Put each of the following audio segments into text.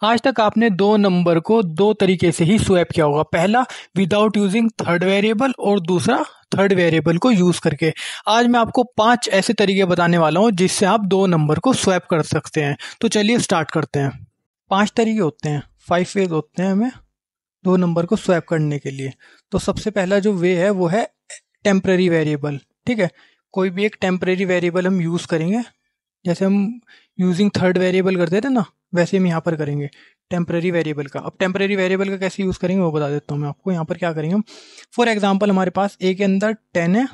आज तक आपने दो नंबर को दो तरीके से ही स्वैप किया होगा। पहला विदाउट यूजिंग थर्ड वेरिएबल और दूसरा थर्ड वेरिएबल को यूज करके। आज मैं आपको 5 ऐसे तरीके बताने वाला हूं जिससे आप दो नंबर को स्वैप कर सकते हैं। तो चलिए स्टार्ट करते हैं। 5 तरीके होते हैं, 5 वेज होते हैं हमें दो नंबर को स्वैप करने के लिए। तो सबसे पहला जो वे है वो है टेम्पररी वेरिएबल। ठीक है, कोई भी एक टेम्पररी वेरिएबल हम यूज करेंगे। जैसे हम यूजिंग थर्ड वेरिएबल करते थे ना, वैसे हम यहाँ पर करेंगे टेम्पररी वेरिएबल का। अब टेम्पररी वेरिएबल का कैसे यूज़ करेंगे वो बता देता हूँ मैं आपको। यहाँ पर क्या करेंगे हम, फॉर एग्जांपल हमारे पास ए के अंदर 10 है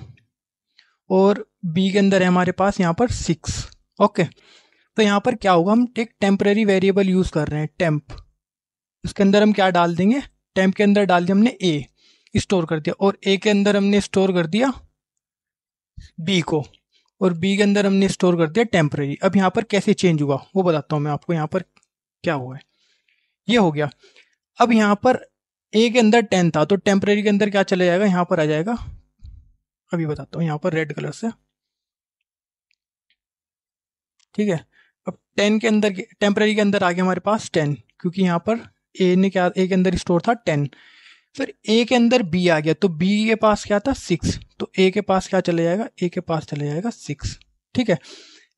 और बी के अंदर है हमारे पास यहाँ पर 6। ओके, तो यहाँ पर क्या होगा, हम एक टेम्पररी वेरिएबल यूज़ कर रहे हैं टेम्प। उसके अंदर हम क्या डाल देंगे, टेम्प के अंदर डाल दिया हमने ए, स्टोर कर दिया, और ए के अंदर हमने स्टोर कर दिया बी को, और बी के अंदर हमने स्टोर कर दिया टेम्पररी। अब यहाँ पर कैसे चेंज हुआ वो बताता हूँ मैं आपको। यहाँ पर क्या हुआ है, ये हो गया। अब यहाँ पर ए के अंदर 10 था तो टेम्पररी के अंदर क्या चला जाएगा, यहाँ पर आ जाएगा। अभी बताता हूँ यहाँ पर रेड कलर से। ठीक है, अब 10 के अंदर टेम्पररी के अंदर आ गया हमारे पास 10, क्योंकि यहाँ पर ए के अंदर स्टोर था 10। फिर ए के अंदर बी आ गया तो बी के पास क्या था 6, तो ए के पास क्या चले जाएगा, ए के पास चले जाएगा 6। ठीक है,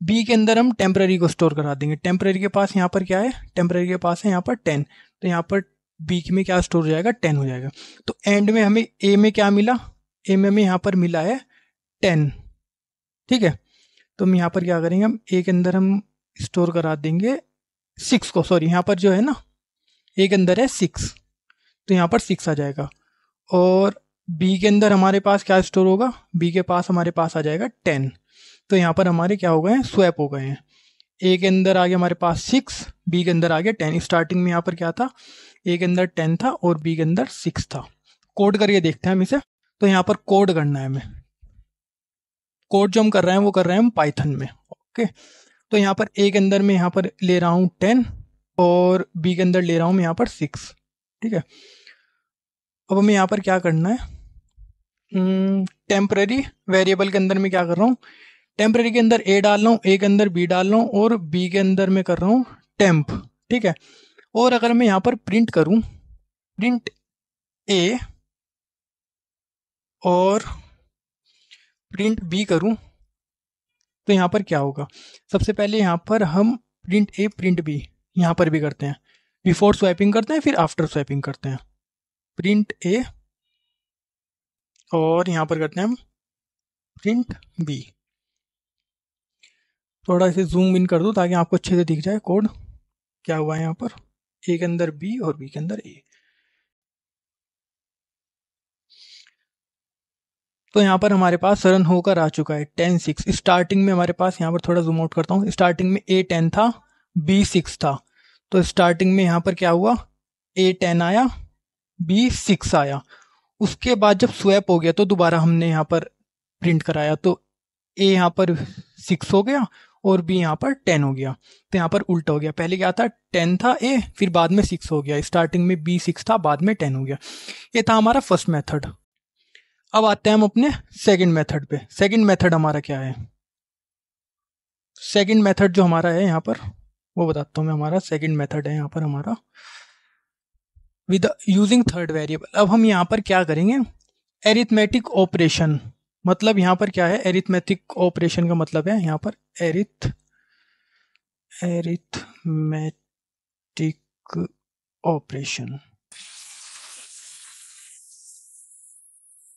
बी के अंदर हम टेम्पररी को स्टोर करा देंगे। टेम्पररी के पास यहाँ पर क्या है, टेम्पररी के पास है यहाँ पर 10, तो यहाँ पर बी में क्या स्टोर हो जाएगा, 10 हो जाएगा। तो एंड में हमें ए में क्या मिला, ए में हमें यहाँ पर मिला है 10। ठीक है, तो हम यहाँ पर क्या करेंगे, हम ए के अंदर हम स्टोर करा देंगे 6 को। सॉरी, यहाँ पर जो है ना ए के अंदर है 6, तो यहाँ पर 6 आ जाएगा। और बी के अंदर हमारे पास क्या स्टोर होगा, बी के पास हमारे पास आ जाएगा 10। तो यहाँ पर हमारे क्या हो गए हैं, स्वैप हो गए हैं। ए के अंदर आ गया हमारे पास 6, बी के अंदर आ गया 10। स्टार्टिंग में यहाँ पर क्या था, ए के अंदर 10 था और बी के अंदर 6 था। कोड करके देखते हैं हम इसे। तो यहाँ पर कोड करना है हमें। कोड जो हम कर रहे हैं वो कर रहे हैं हम पाइथन में। ओके, तो यहाँ पर ए के अंदर में यहाँ पर ले रहा हूँ 10 और बी के अंदर ले रहा हूँ मैं यहाँ पर 6। ठीक है, अब हमें यहाँ पर क्या करना है, टेम्पररी वेरिएबल के अंदर मैं क्या कर रहा हूँ, टेम्पररी के अंदर ए डाल रहा हूँ, ए के अंदर बी डाल रहा हूँ और बी के अंदर मैं कर रहा हूँ टेम्प। ठीक है, और अगर मैं यहाँ पर प्रिंट करूँ, प्रिंट ए और प्रिंट बी करूँ, तो यहाँ पर क्या होगा, सबसे पहले यहाँ पर हम प्रिंट ए प्रिंट बी यहाँ पर भी करते हैं। बिफोर स्वैपिंग करते हैं फिर आफ्टर स्वैपिंग करते हैं। प्रिंट ए और यहाँ पर करते हैं हम प्रिंट बी। थोड़ा इसे जूम इन कर दो ताकि आपको अच्छे से दिख जाए कोड क्या हुआ है। यहाँ पर ए के अंदर बी और बी के अंदर ए। तो यहाँ पर हमारे पास रन होकर आ चुका है 10-6। स्टार्टिंग में हमारे पास, यहाँ पर थोड़ा जूम आउट करता हूँ, स्टार्टिंग में ए 10 था बी 6 था। तो स्टार्टिंग में यहाँ पर क्या हुआ, ए 10 आया बी 6 आया। उसके बाद जब स्वैप हो गया तो दोबारा हमने यहाँ पर प्रिंट कराया, तो ए यहाँ पर 6 हो गया और बी यहाँ पर 10 हो गया। तो यहाँ पर उल्टा हो गया, पहले क्या था 10 था ए, फिर बाद में 6 हो गया। स्टार्टिंग में बी 6 था, बाद में 10 हो गया। ये था हमारा फर्स्ट मेथड। अब आते हैं हम अपने सेकंड मेथड पे। सेकंड मेथड हमारा क्या है, सेकंड मेथड जो हमारा है यहाँ पर वो बताता हूँ मैं। हमारा सेकंड मेथड है यहाँ पर हमारा विद यूजिंग थर्ड वेरिएबल। अब हम यहाँ पर क्या करेंगे, एरिथमेटिक ऑपरेशन। मतलब यहाँ पर क्या है, एरिथमेटिक ऑपरेशन का मतलब है यहाँ पर एरिथमेटिक ऑपरेशन।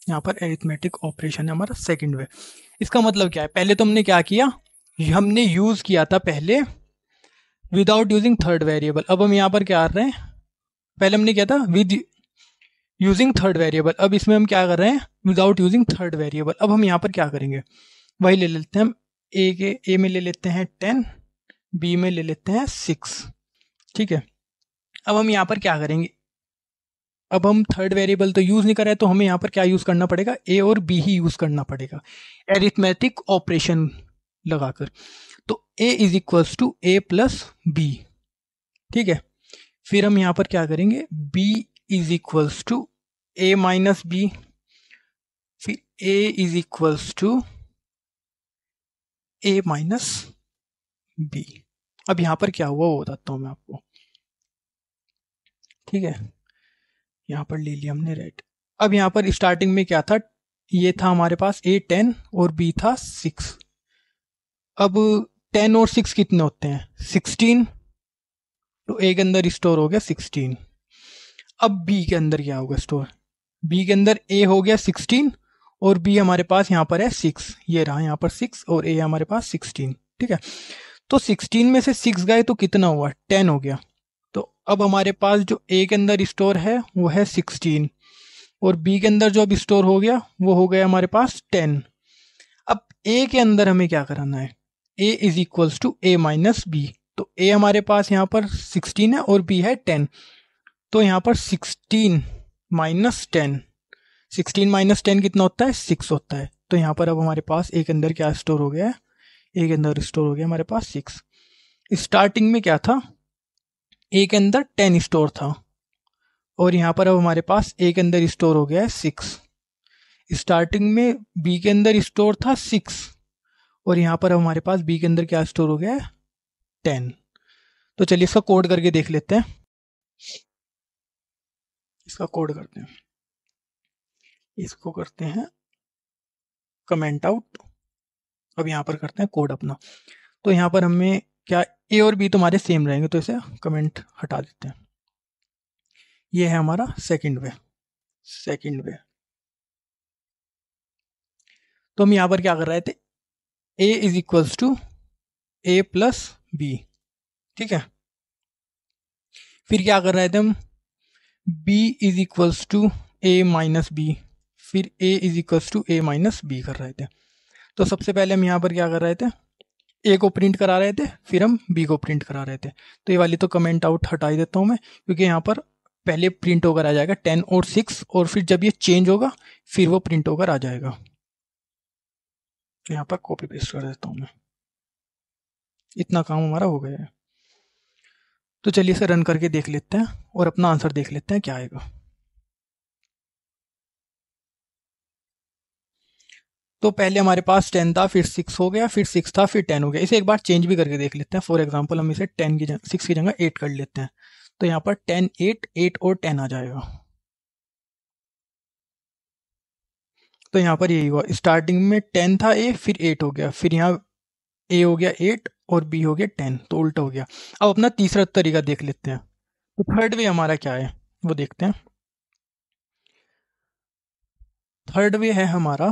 यहाँ पर एरिथमेटिक ऑपरेशन है हमारा सेकंड वे। इसका मतलब क्या है, पहले तो हमने क्या किया, हमने यूज किया था पहले विदाउट यूजिंग थर्ड वेरिएबल। अब हम यहाँ पर क्या कर रहे हैं, पहले हमने किया था विद यूजिंग थर्ड वेरिएबल, अब इसमें हम क्या कर रहे हैं, विदाउट यूजिंग थर्ड वेरिएबल। अब हम यहाँ पर क्या करेंगे, वही ले लेते हैं हम, ए में ले लेते हैं 10, बी में ले लेते हैं 6। ठीक है, अब हम यहाँ पर क्या करेंगे, अब हम थर्ड वेरिएबल तो यूज नहीं कर रहे, तो हमें यहाँ पर क्या यूज करना पड़ेगा, ए और बी ही यूज करना पड़ेगा एरिथमेटिक ऑपरेशन लगाकर। तो A is equals to A plus B. ठीक है, फिर हम यहाँ पर क्या करेंगे, B is equals to A minus B, फिर A is equals to A minus B. अब यहाँ पर क्या हुआ वो बताता हूँ मैं आपको। ठीक है, यहाँ पर ले लिया हमने रेड। अब यहाँ पर स्टार्टिंग में क्या था, ये था हमारे पास A 10 और B था 6। अब 10 और 6 कितने होते हैं, 16, तो A के अंदर स्टोर हो गया 16। अब B के अंदर क्या होगा स्टोर, B के अंदर A हो गया 16 और B हमारे पास यहाँ पर है 6, ये रहा यहाँ पर 6 और A हमारे पास 16। ठीक है, तो 16 में से 6 गए तो कितना हुआ, 10 हो गया। तो अब हमारे पास जो A के अंदर स्टोर है वो है 16 और B के अंदर जो अब स्टोर हो गया वो हो गया हमारे पास 10। अब A के अंदर हमें क्या कराना है, A is equals to A minus B. तो A हमारे पास यहाँ पर 16 है और B है 10, तो यहाँ पर 16 माइनस 10, 16 माइनस 10 कितना होता है, 6 होता है। तो यहाँ पर अब हमारे पास A के अंदर क्या स्टोर हो गया है, A के अंदर स्टोर हो गया हमारे पास 6। स्टार्टिंग में क्या था, A के अंदर 10 स्टोर था और यहाँ पर अब हमारे पास A के अंदर स्टोर हो गया है 6। स्टार्टिंग में B के अंदर स्टोर था 6 और यहाँ पर अब हमारे पास B के अंदर क्या स्टोर हो गया है, 10। तो चलिए इसका कोड करके देख लेते हैं। इसका कोड करते हैं, इसको करते हैं कमेंट आउट। अब यहाँ पर करते हैं कोड अपना। तो यहाँ पर हमें क्या, A और B तुम्हारे सेम रहेंगे तो इसे कमेंट हटा देते हैं। ये है हमारा सेकंड वे। तो हम यहाँ पर क्या कर रहे थे, A is equals to A plus B. ठीक है, फिर क्या कर रहे थे हम, B is equals to A minus B, फिर A is equals to A minus B कर रहे थे। तो सबसे पहले हम यहाँ पर क्या कर रहे थे, A को प्रिंट करा रहे थे, फिर हम B को प्रिंट करा रहे थे। तो ये वाली तो कमेंट आउट हटा ही देता हूँ मैं, क्योंकि यहाँ पर पहले प्रिंट होकर आ जाएगा 10 और 6 और फिर जब ये चेंज होगा फिर वो प्रिंट होकर आ जाएगा। तो यहाँ पर कॉपी पेस्ट कर देता हूँ मैं, इतना काम हमारा हो गया है। तो चलिए इसे रन करके देख लेते हैं और अपना आंसर देख लेते हैं क्या आएगा। तो पहले हमारे पास 10 था, फिर 6 हो गया, फिर 6 था, फिर 10 हो गया। इसे एक बार चेंज भी करके देख लेते हैं। फॉर एग्जांपल हम इसे 10 की जगह 6 की जगह 8 कर लेते हैं। तो यहाँ पर 10 8 8 और 10 आ जाएगा। तो यहाँ पर यही हुआ, स्टार्टिंग में 10 था A, फिर 8 हो गया, फिर यहाँ A हो गया 8 और B हो गया 10, तो उल्टा हो गया। अब अपना तीसरा तरीका देख लेते हैं। तो थर्ड वे हमारा क्या है वो देखते हैं। थर्ड वे है हमारा,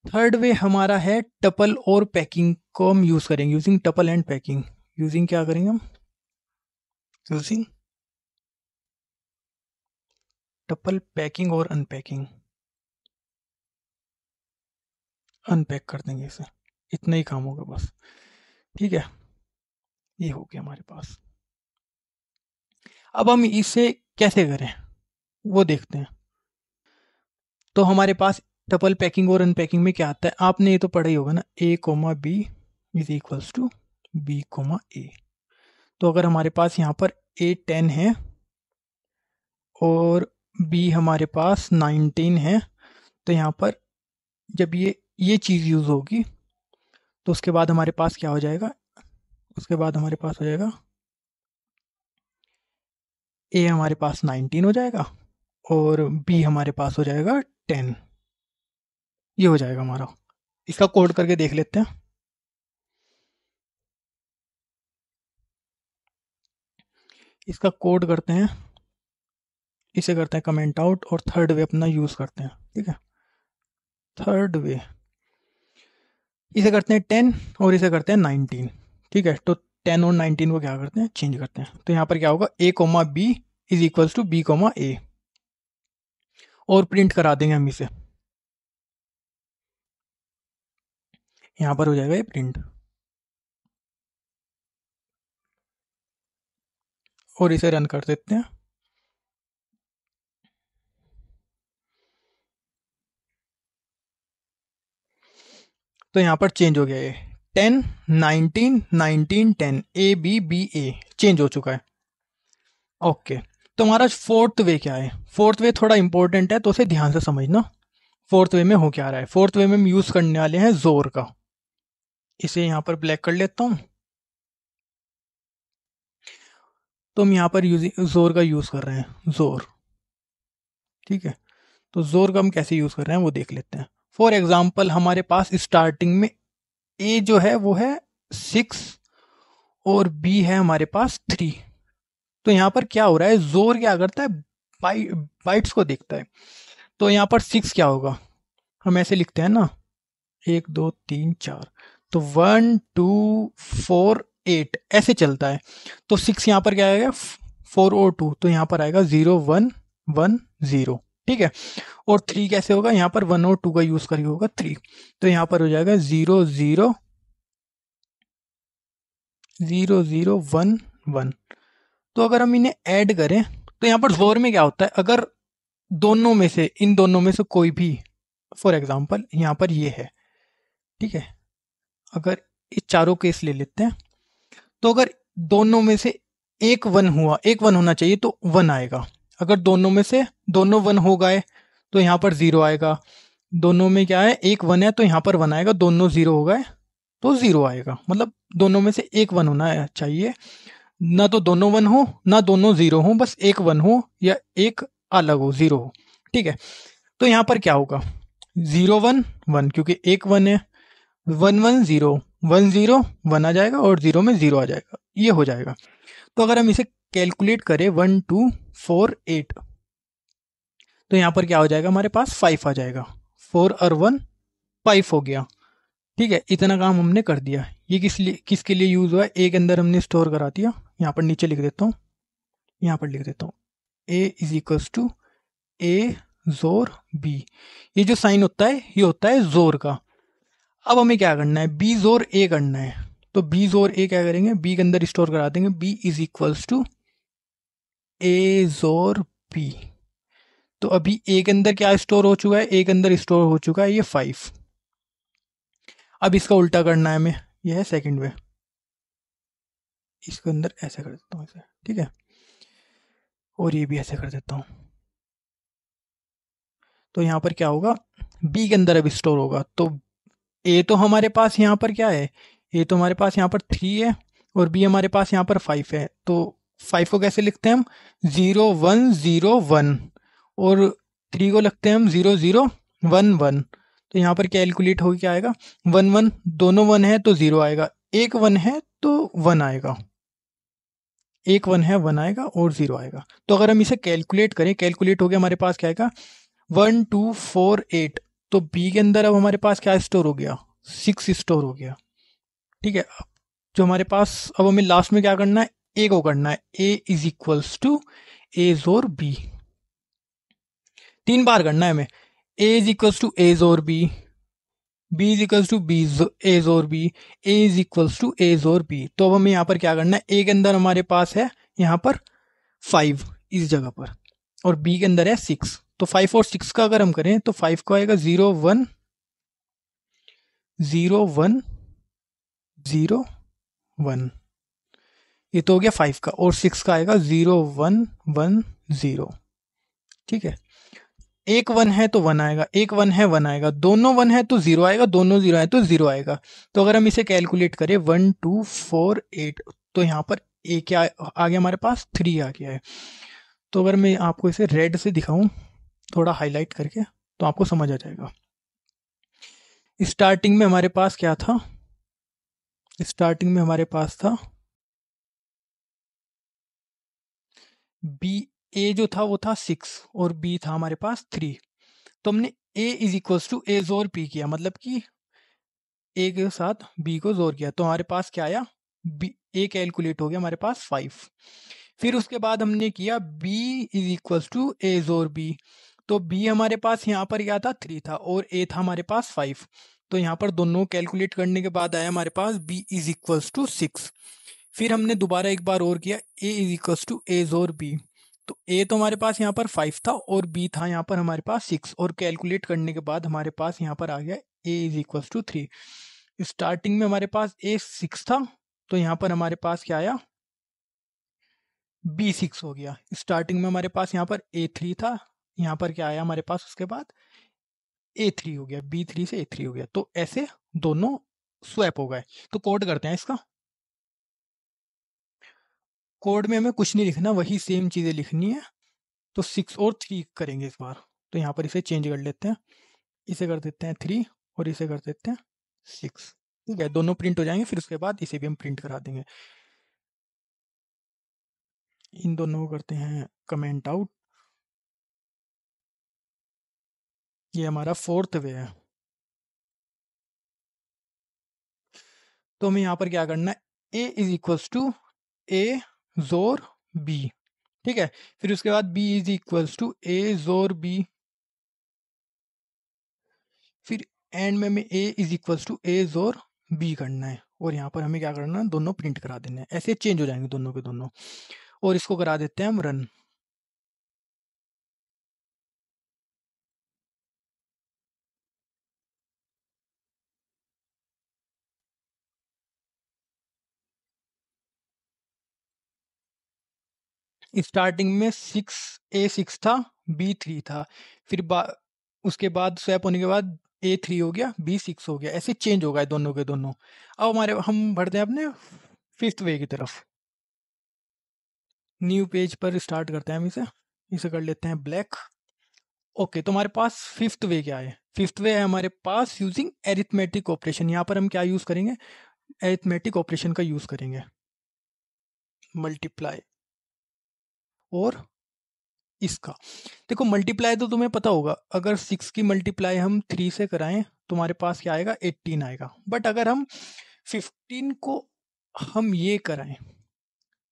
थर्ड वे हमारा है टपल और पैकिंग को हम यूज करेंगे, using tuple and packing. Using क्या करेंगे हम, यूजिंग टपल पैकिंग और अनपैकिंग। अनपैक कर देंगे इसे, इतना ही काम होगा बस। ठीक है, ये हो गया हमारे पास। अब हम इसे कैसे करें वो देखते हैं। तो हमारे पास टपल पैकिंग और अनपैकिंग में क्या आता है, आपने ये तो पढ़ा ही होगा ना, A comma B is equals to B comma A. तो अगर हमारे पास यहाँ पर A 10 है और B हमारे पास 19 है, तो यहाँ पर जब ये चीज़ यूज़ होगी तो उसके बाद हमारे पास क्या हो जाएगा, उसके बाद हमारे पास हो जाएगा A हमारे पास 19 हो जाएगा और B हमारे पास हो जाएगा 10। ये हो जाएगा हमारा। इसका कोड करके देख लेते हैं। इसका कोड करते हैं, इसे करते हैं कमेंट आउट और थर्ड वे अपना यूज़ करते हैं। ठीक है, थर्ड वे इसे करते हैं 10 और इसे करते हैं 19। ठीक है, तो 10 और 19 को क्या करते हैं, चेंज करते हैं। तो यहाँ पर क्या होगा, A comma B is equals to B comma A, और प्रिंट करा देंगे हम इसे। यहाँ पर हो जाएगा ये प्रिंट, और इसे रन कर देते हैं। तो यहाँ पर चेंज हो गया, ये 10 19 19 10 A B B A change हो चुका है। ओके, तो हमारा फोर्थ वे क्या है, फोर्थ वे थोड़ा इंपॉर्टेंट है तो उसे ध्यान से समझना। फोर्थ वे में हो क्या रहा है, फोर्थ वे में हम यूज करने वाले हैं जोर का। इसे यहाँ पर ब्लैक कर लेता हूँ। तो हम यहाँ पर जोर का यूज़ कर रहे हैं, जोर। ठीक है, तो जोर का हम कैसे यूज़ कर रहे हैं वो देख लेते हैं। फॉर एग्जाम्पल हमारे पास स्टार्टिंग में ए जो है वो है 6 और बी है हमारे पास 3। तो यहाँ पर क्या हो रहा है, जोर क्या करता है, बाइट्स को देखता है। तो यहाँ पर 6 क्या होगा, हम ऐसे लिखते हैं ना, 1 2 3 4, तो 1 2 4 8 ऐसे चलता है। तो 6 यहाँ पर क्या आएगा, 4 और 2, तो यहाँ पर आएगा 0 1 1 0। ठीक है, और 3 कैसे होगा, यहाँ पर 1 और 2 का यूज करके होगा 3, तो यहाँ पर हो जाएगा 0 0 0 0 1 1। तो अगर हम इन्हें ऐड करें तो यहाँ पर जोर में क्या होता है, अगर दोनों में से, इन दोनों में से कोई भी, फॉर एग्जाम्पल यहाँ पर ये है, ठीक है, अगर ये चारों केस ले लेते हैं, तो अगर दोनों में से एक वन हुआ, एक वन होना चाहिए तो वन आएगा। अगर दोनों में से दोनों वन हो गए तो यहाँ पर 0 आएगा। दोनों में क्या है, एक वन है तो यहाँ पर 1 आएगा। दोनों 0 हो गए तो 0 आएगा। मतलब दोनों में से एक वन होना चाहिए, ना तो दोनों वन हो ना दोनों 0 हो, बस एक वन हो या एक अलग हो, 0 हो। ठीक है, तो यहाँ पर क्या होगा, 0 1 1, क्योंकि एक वन है, 1 1 0 1 0 1 आ जाएगा और 0 में 0 आ जाएगा, ये हो जाएगा। तो अगर हम इसे कैलकुलेट करें 1 2 4 8, तो यहाँ पर क्या हो जाएगा, हमारे पास 5 आ जाएगा। 4 और 1 5 हो गया। ठीक है, इतना काम हमने कर दिया। ये किसके लिए यूज हुआ है, ए के अंदर हमने स्टोर करा दिया। यहाँ पर नीचे लिख देता हूँ, यहाँ पर लिख देता हूँ, ए इज इक्वल्स टू ए जोर बी। ये जो साइन होता है ये होता है जोर का। अब हमें क्या करना है, बी जोर ए करना है। तो बी जोर ए क्या करेंगे, बी के अंदर स्टोर करा देंगे, B is equals to A जोर बी। तो अभी ए के अंदर क्या स्टोर हो चुका है, ए के अंदर स्टोर हो चुका है ये 5। अब इसका उल्टा करना है हमें, ये है सेकंड वे, इसके अंदर ऐसे कर देता हूँ ऐसे। ठीक है, और ये भी ऐसे कर देता हूँ। तो यहाँ पर क्या होगा, बी के अंदर अब स्टोर होगा। तो ए तो हमारे पास यहाँ पर क्या है, ए तो हमारे पास यहाँ पर 3 है और बी हमारे पास यहाँ पर 5 है। तो 5 को कैसे लिखते हैं हम, 0 1 0 1, और 3 को लिखते हैं हम 0 0 1 1। तो यहाँ पर कैलकुलेट हो क्या आएगा, 1 1, दोनों 1 है तो 0 आएगा, एक 1 है तो 1 आएगा, एक 1 है 1 आएगा और 0 आएगा। तो अगर हम इसे कैलकुलेट करें, कैलकुलेट हो गया, हमारे पास क्या आएगा, 1 2 4 8। तो बी के अंदर अब हमारे पास क्या स्टोर हो गया, 6 स्टोर हो गया। ठीक है, अब जो हमारे पास, अब हमें लास्ट में क्या करना है, ए को करना है, A is equals to A जोर बी। 3 बार करना है हमें, A is equals to A जोर B, B is equals to B A जोर B, A is equals to A जोर बी। तो अब हमें यहाँ पर क्या करना है, ए के अंदर हमारे पास है यहाँ पर 5 इस जगह पर, और बी के अंदर है 6। तो 5 और 6 का अगर हम करें तो 5 को आएगा 0 1 0 1 0 1, ये तो हो गया 5 का, और 6 का आएगा 0 1 1 0। ठीक है, एक 1 है तो 1 आएगा, एक 1 है 1 आएगा, दोनों 1 है तो 0 आएगा, दोनों 0 है तो 0 आएगा। तो अगर हम इसे कैलकुलेट करें 1 2 4 8, तो यहाँ पर ए क्या आ गया, हमारे पास 3 आ गया है। तो अगर मैं आपको इसे रेड से दिखाऊं थोड़ा हाईलाइट करके, तो आपको समझ आ जाएगा। स्टार्टिंग में हमारे पास क्या था, स्टार्टिंग में हमारे पास था बी, ए जो था वो था 6 और बी था हमारे पास 3। तो हमने ए इज इक्वल्स टू ए जोर बी किया, मतलब कि ए के साथ बी को जोर किया, तो हमारे पास क्या आया, बी, ए कैलकुलेट हो गया हमारे पास 5। फिर उसके बाद हमने किया B is equals to A जोर बी। तो बी हमारे पास यहाँ पर क्या था, 3 था, और ए था हमारे पास 5। तो यहाँ पर दोनों कैलकुलेट करने के बाद आया हमारे पास बी इज इक्वल्स टू 6। फिर हमने दोबारा एक बार और किया, ए इज इक्वल्स टू ए जोर बी। तो ए तो हमारे पास यहाँ पर 5 था और बी था यहाँ पर हमारे पास 6, और कैलकुलेट करने के बाद हमारे पास यहाँ पर आ गया ए इज इक्वल्स टू 3। स्टार्टिंग में हमारे पास ए 6 था, तो यहाँ पर हमारे पास क्या आया, बी 6 हो गया। स्टार्टिंग में हमारे पास यहाँ पर ए 3 था, यहाँ पर क्या आया हमारे पास उसके बाद ए 3 हो गया, बी 3 से ए 3 हो गया। तो ऐसे दोनों स्वैप हो गए। तो कोड करते हैं इसका, कोड में हमें कुछ नहीं लिखना, वही सेम चीज़ें लिखनी है। तो 6 और 3 करेंगे इस बार। तो यहाँ पर इसे चेंज कर लेते हैं, इसे कर देते हैं 3 और इसे कर देते हैं 6। ठीक है, दोनों प्रिंट हो जाएंगे। फिर उसके बाद इसे भी हम प्रिंट करा देंगे। इन दोनों को करते हैं कमेंट आउट। ये हमारा फोर्थ वे है। तो हमें यहाँ पर क्या करना है, A is equals to A जोर बी। ठीक है, फिर उसके बाद B is equals to A जोर बी। फिर एंड में हमें A is equals to A जोर बी करना है। और यहाँ पर हमें क्या करना है, दोनों प्रिंट करा देने हैं। ऐसे चेंज हो जाएंगे दोनों के दोनों। और इसको करा देते हैं हम रन। स्टार्टिंग में 6 था, B3 था। फिर उसके बाद स्वैप होने के बाद A3 हो गया, B6 हो गया। ऐसे चेंज हो गए दोनों के दोनों। अब हम बढ़ते हैं अपने फिफ्थ वे की तरफ। न्यू पेज पर स्टार्ट करते हैं हम इसे। इसे कर लेते हैं ब्लैक। ओके, तो हमारे पास फिफ्थ वे क्या है? फिफ्थ वे है हमारे पास यूजिंग एरिथमेटिक ऑपरेशन। यहाँ पर हम क्या यूज करेंगे, एरिथमेटिक ऑपरेशन का यूज करेंगे। मल्टीप्लाई और इसका देखो, मल्टीप्लाई तो तुम्हें पता होगा। अगर 6 की मल्टीप्लाई हम 3 से कराएं तो हमारे पास क्या आएगा, 18 आएगा। बट अगर हम 15 को हम ये कराएं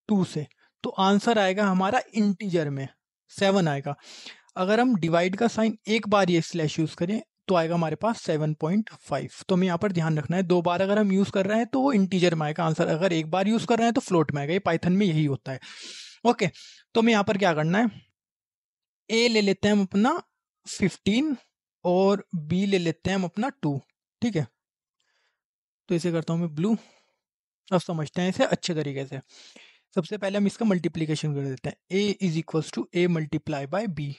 2 से, तो आंसर आएगा हमारा इंटीजर में 7 आएगा। अगर हम डिवाइड का साइन एक बार ये स्लैश यूज करें तो आएगा हमारे पास 7.5। तो हमें यहाँ पर ध्यान रखना है, 2 बार अगर हम यूज कर रहे हैं तो वो इंटीजर में आएगा आंसर। अगर एक बार यूज कर रहे हैं तो फ्लोट में आएगा। ये पाइथन में यही होता है। ओके, तो हमें यहाँ पर क्या करना है, ए ले लेते हैं हम अपना 15 और बी ले लेते हैं हम अपना 2। ठीक है, तो इसे करता हूँ मैं ब्लू। अब समझते हैं इसे अच्छे तरीके से। सबसे पहले हम इसका मल्टीप्लीकेशन कर देते हैं। A is equals to A multiply by B.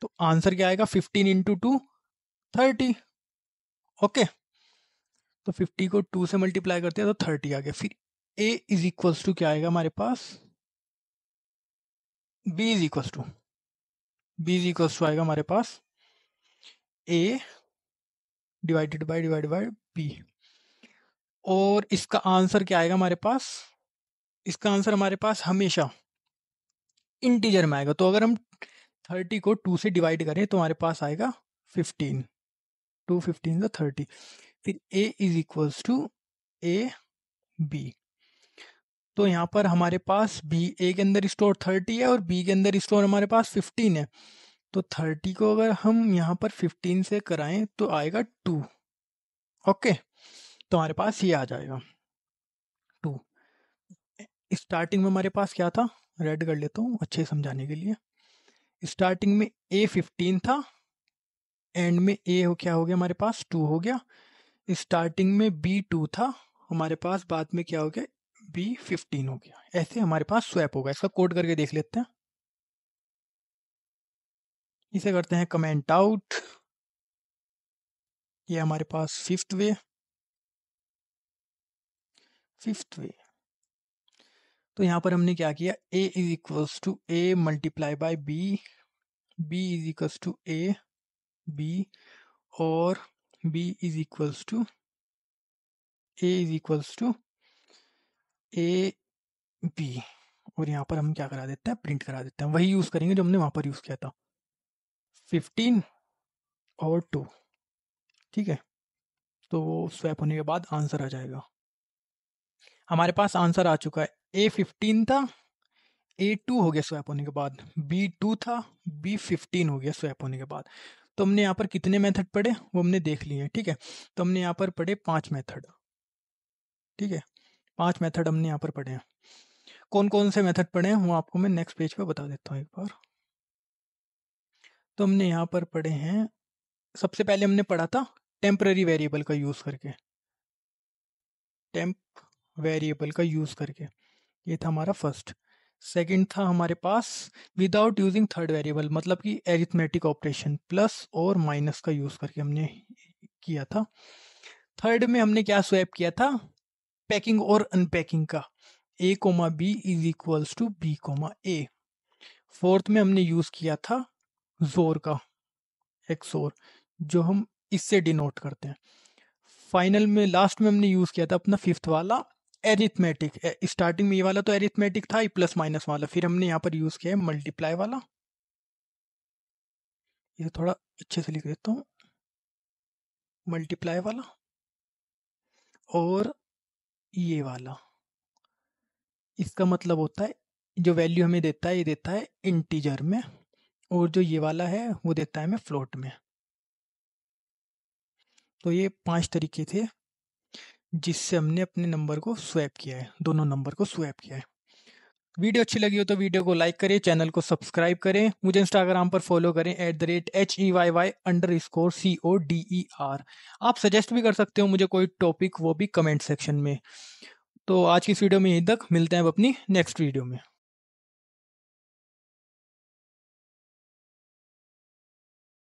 तो आंसर क्या आएगा, 15 इंटू 2 30। ओके, तो 50 को 2 से मल्टीप्लाई करते हैं तो 30 आ गया। फिर ए इज इक्वल्स टू क्या आएगा हमारे पास, बी इज इक्वल्स टू आएगा हमारे पास ए डिवाइडेड बाय बी। और इसका आंसर क्या आएगा हमारे पास, इसका आंसर हमारे पास हमेशा इंटीजर में आएगा। तो अगर हम 30 को 2 से डिवाइड करें तो हमारे पास आएगा 15। 2 15 30। फिर a is equals to A B. तो यहाँ पर हमारे पास b, a के अंदर स्टोर 30 है और b के अंदर स्टोर हमारे पास 15 है। तो 30 को अगर हम यहाँ पर 15 से कराएं तो आएगा 2। ओके, तो हमारे पास ये आ जाएगा 2। स्टार्टिंग में हमारे पास क्या था, रेड कर लेता हूँ अच्छे समझाने के लिए। स्टार्टिंग में a 15 था, एंड में a हो क्या हो गया हमारे पास 2 हो गया। स्टार्टिंग में b 2 था हमारे पास, बाद में क्या हो गया b 15 हो गया। ऐसे हमारे पास स्वैप होगा। इसका कोड करके देख लेते हैं। इसे करते हैं कमेंट आउट। ये हमारे पास फिफ्थ वे। तो यहाँ पर हमने क्या किया, a is equals to A multiply by B, b is equals to A B, और b is equals to A B. और यहाँ पर हम क्या करा देते हैं, प्रिंट करा देते हैं। वही यूज करेंगे जो हमने वहां पर यूज किया था, 15 और 2। ठीक है, तो वो स्वैप होने के बाद आंसर आ जाएगा। हमारे पास आंसर आ चुका है। ए 15 था, A2 हो गया स्वैप होने के बाद, B2 था, B15 हो गया स्वैप होने के बाद। तो हमने यहाँ पर कितने मेथड पढ़े वो हमने देख लिए। ठीक है, तो हमने यहाँ पर पढ़े 5 मेथड। ठीक है, 5 मेथड हमने यहाँ पर पढ़े हैं। कौन कौन से मेथड पढ़े हैं वो आपको मैं नेक्स्ट पेज पे बता देता हूँ एक बार। तो हमने यहाँ पर पढ़े हैं, सबसे पहले हमने पढ़ा था टेम्पररी वेरिएबल का यूज करके। टेम्प वेरिएबल का यूज करके, ये था हमारा फर्स्ट। सेकंड था हमारे पास विदाउट यूजिंग थर्ड वेरिएबल, मतलब कि एरिथमेटिक ऑपरेशन प्लस और माइनस का यूज करके हमने किया था। थर्ड में हमने क्या स्वैप किया था, पैकिंग और अनपैकिंग का। A comma B is equals to B comma A. Fourth में हमने यूज किया था जोर का एक्सोर, जो हम इससे डिनोट करते हैं। फाइनल में लास्ट में हमने यूज किया था अपना फिफ्थ वाला एरिथमेटिक। स्टार्टिंग में ये वाला तो एरिथमेटिक था, प्लस माइनस वाला, फिर हमने यहाँ पर यूज किया है मल्टीप्लाई वाला। ये थोड़ा अच्छे से लिख देता हूँ, मल्टीप्लाई वाला और ये वाला। इसका मतलब होता है जो वैल्यू हमें देता है, ये देता है इंटीजर में, और जो ये वाला है वो देता है हमें फ्लोट में। तो ये 5 तरीके थे जिससे हमने अपने नंबर को स्वैप किया है, दोनों नंबर को स्वैप किया है। वीडियो अच्छी लगी हो तो वीडियो को लाइक करें, चैनल को सब्सक्राइब करें, मुझे इंस्टाग्राम पर फॉलो करें @HEYY_CODER। आप सजेस्ट भी कर सकते हो मुझे कोई टॉपिक, वो भी कमेंट सेक्शन में। तो आज की इस वीडियो में यहीं तक, मिलते हैं अब अपनी नेक्स्ट वीडियो में।